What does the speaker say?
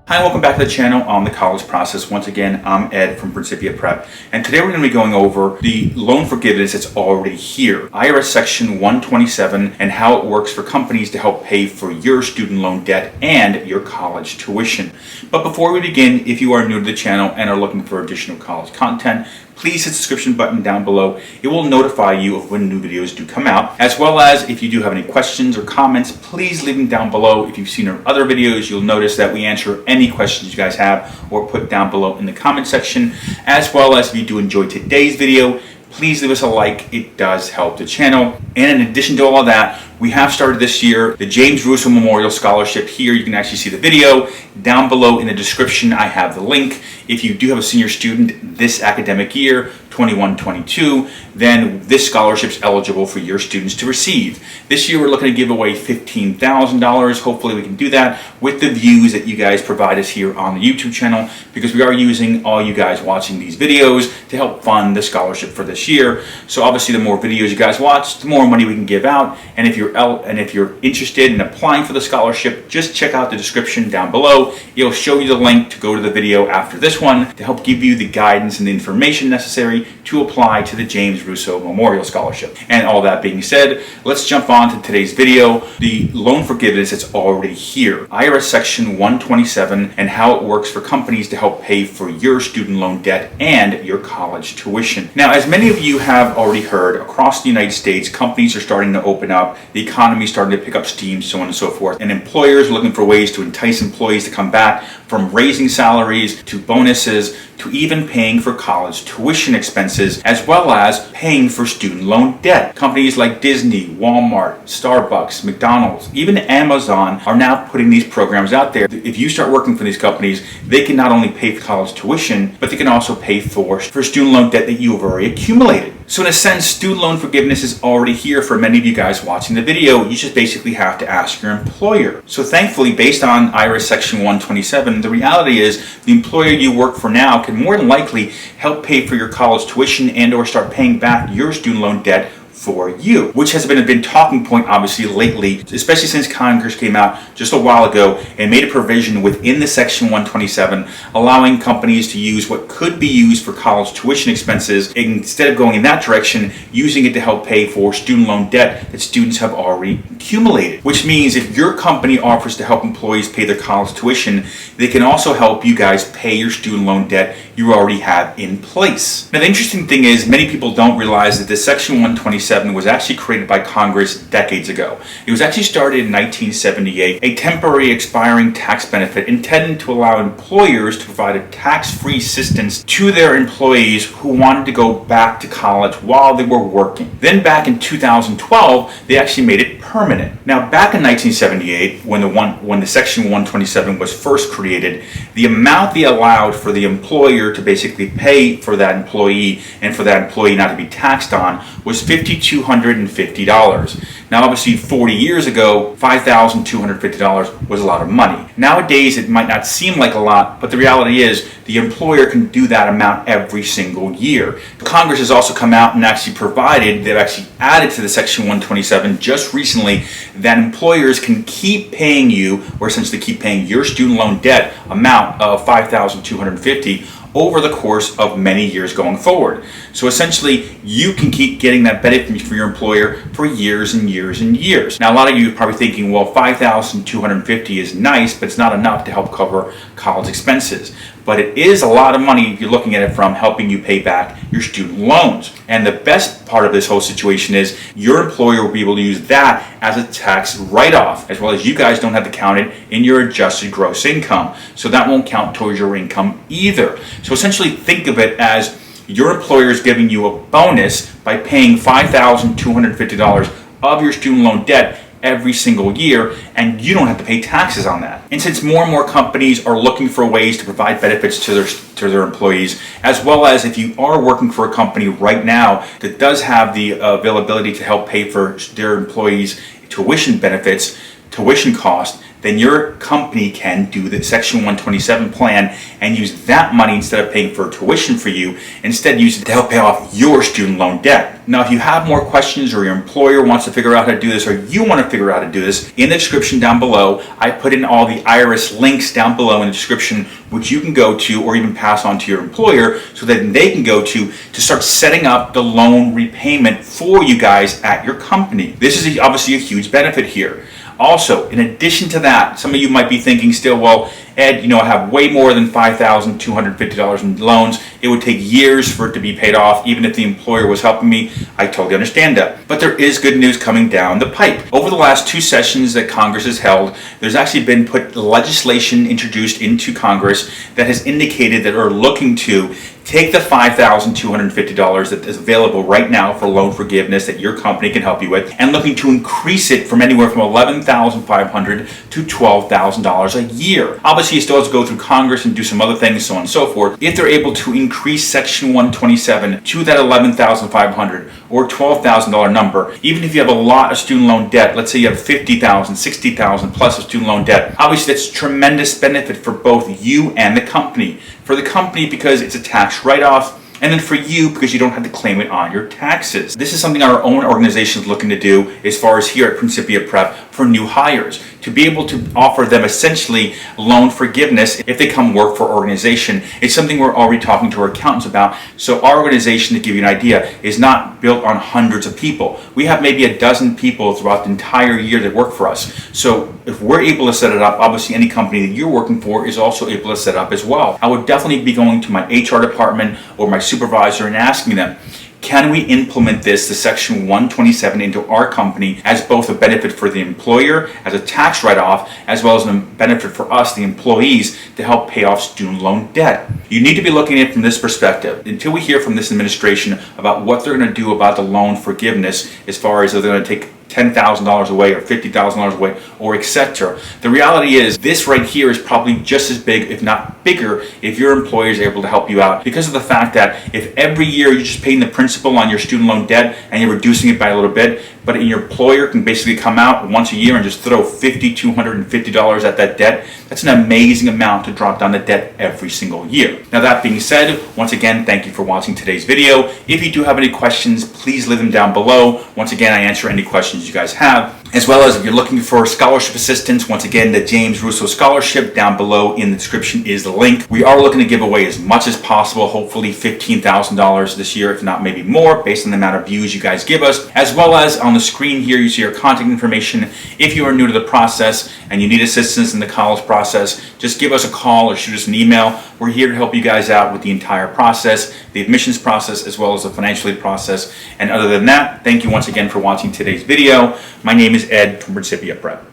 Hi, and welcome back to the channel on the college process. Once again, I'm Ed from Principia Prep, and today we're going to be going over the loan forgiveness that's already here, IRS Section 127, and how it works for companies to help pay for your student loan debt and your college tuition. But before we begin, if you are new to the channel and are looking for additional college content, please hit the subscription button down below. It will notify you of when new videos do come out, as well as if you do have any questions or comments, please leave them down below. If you've seen our other videos, you'll notice that we answer any questions you guys have or put down below in the comment section, as well as if you do enjoy today's video, please leave us a like. It does help the channel. And in addition to all of that, we have started this year the James Russo Memorial Scholarship. Here you can actually see the video. Down below in the description I have the link. If you do have a senior student this academic year, 21-22, then this scholarship is eligible for your students to receive. This year we're looking to give away $15,000. Hopefully we can do that with the views that you guys provide us here on the YouTube channel, because we are using all you guys watching these videos to help fund the scholarship for this year. So obviously the more videos you guys watch, the more money we can give out. And if you're interested in applying for the scholarship, just check out the description down below. It'll show you the link to go to the video after this one to help give you the guidance and the information necessary to apply to the James Russo Memorial Scholarship. And all that being said, let's jump on to today's video, the loan forgiveness that's already here, IRS Section 127, and how it works for companies to help pay for your student loan debt and your college tuition. Now, as many of you have already heard, across the United States, companies are starting to open up, the economy is starting to pick up steam, so on and so forth, and employers are looking for ways to entice employees to come back, from raising salaries to bonuses to even paying for college tuition expenses, as well as paying for student loan debt. Companies like Disney, Walmart, Starbucks, McDonald's, even Amazon are now putting these programs out there. If you start working for these companies, they can not only pay for college tuition, but they can also pay for student loan debt that you have already accumulated. So in a sense, student loan forgiveness is already here for many of you guys watching the video. You just basically have to ask your employer. So thankfully, based on IRS Section 127, the reality is the employer you work for now can more than likely help pay for your college tuition and or start paying back your student loan debt for you, which has been a big talking point obviously lately, especially since Congress came out just a while ago and made a provision within the Section 127 allowing companies to use what could be used for college tuition expenses, instead of going in that direction, using it to help pay for student loan debt that students have already accumulated. Which means if your company offers to help employees pay their college tuition, they can also help you guys pay your student loan debt you already have in place. Now the interesting thing is, many people don't realize that this Section 127 was actually created by Congress decades ago. It was actually started in 1978, a temporary expiring tax benefit intended to allow employers to provide a tax-free assistance to their employees who wanted to go back to college while they were working. Then back in 2012, they actually made it permanent. Now back in 1978, when the Section 127 was first created, the amount they allowed for the employer to basically pay for that employee and for that employee not to be taxed on was $5,250. Now obviously 40 years ago, $5,250 was a lot of money. Nowadays it might not seem like a lot, but the reality is the employer can do that amount every single year. Congress has also come out and actually they've actually added to the Section 127 just recently that employers can keep paying you, or essentially keep paying your student loan debt amount of $5,250 over the course of many years going forward. So essentially, you can keep getting that benefit from your employer for years and years and years. Now, a lot of you are probably thinking, well, $5,250 is nice, but it's not enough to help cover college expenses. But it is a lot of money if you're looking at it from helping you pay back your student loans. And the best part of this whole situation is your employer will be able to use that as a tax write-off, as well as you guys don't have to count it in your adjusted gross income. So that won't count towards your income either. So essentially think of it as your employer is giving you a bonus by paying $5,250 of your student loan debt every single year, and you don't have to pay taxes on that. And since more and more companies are looking for ways to provide benefits to their employees, as well as if you are working for a company right now that does have the availability to help pay for their employees' tuition benefits, tuition cost, then your company can do the Section 127 plan and use that money instead of paying for tuition for you, instead use it to help pay off your student loan debt. Now, if you have more questions or your employer wants to figure out how to do this or you want to figure out how to do this, in the description down below, I put in all the IRS links down below in the description, which you can go to or even pass on to your employer so that they can go to start setting up the loan repayment for you guys at your company. This is obviously a huge benefit here. Also, in addition to that, some of you might be thinking still, well, Ed, I have way more than $5,250 in loans. It would take years for it to be paid off, even if the employer was helping me. I totally understand that. But there is good news coming down the pipe. Over the last 2 sessions that Congress has held, there's actually been put legislation introduced into Congress that has indicated that are looking to take the $5,250 that is available right now for loan forgiveness that your company can help you with and looking to increase it from anywhere from $11,500 to $12,000 a year. Obviously, you still have to go through Congress and do some other things, so on and so forth. If they're able to increase Section 127 to that $11,500 or $12,000 number, even if you have a lot of student loan debt, let's say you have $50,000, $60,000 plus of student loan debt, obviously that's tremendous benefit for both you and the company. For the company because it's a tax write-off, and then for you because you don't have to claim it on your taxes. This is something our own organization is looking to do as far as here at Principia Prep for new hires, to be able to offer them essentially loan forgiveness if they come work for our organization. It's something we're already talking to our accountants about. So our organization, to give you an idea, is not built on hundreds of people. We have maybe a dozen people throughout the entire year that work for us. So if we're able to set it up, obviously any company that you're working for is also able to set up as well. I would definitely be going to my HR department or my supervisor and asking them, can we implement this, the Section 127, into our company as both a benefit for the employer, as a tax write-off, as well as a benefit for us, the employees, to help pay off student loan debt? You need to be looking at it from this perspective. Until we hear from this administration about what they're going to do about the loan forgiveness, as far as they're going to take $10,000 away or $50,000 away or etc. The reality is this right here is probably just as big, if not bigger, if your employer is able to help you out, because of the fact that if every year you're just paying the principal on your student loan debt and you're reducing it by a little bit, but your employer can basically come out once a year and just throw $5,250 at that debt, that's an amazing amount to drop down the debt every single year. Now, that being said, once again, thank you for watching today's video. If you do have any questions, please leave them down below. Once again, I answer any questions you guys have. As well as if you're looking for scholarship assistance, once again, the James Russo Scholarship down below in the description is the link. We are looking to give away as much as possible, hopefully $15,000 this year, if not maybe more, based on the amount of views you guys give us. As well as on the screen here, you see our contact information. If you are new to the process and you need assistance in the college process, just give us a call or shoot us an email. We're here to help you guys out with the entire process, the admissions process, as well as the financial aid process. And other than that, thank you once again for watching today's video. My name is Ed from Principia Prep.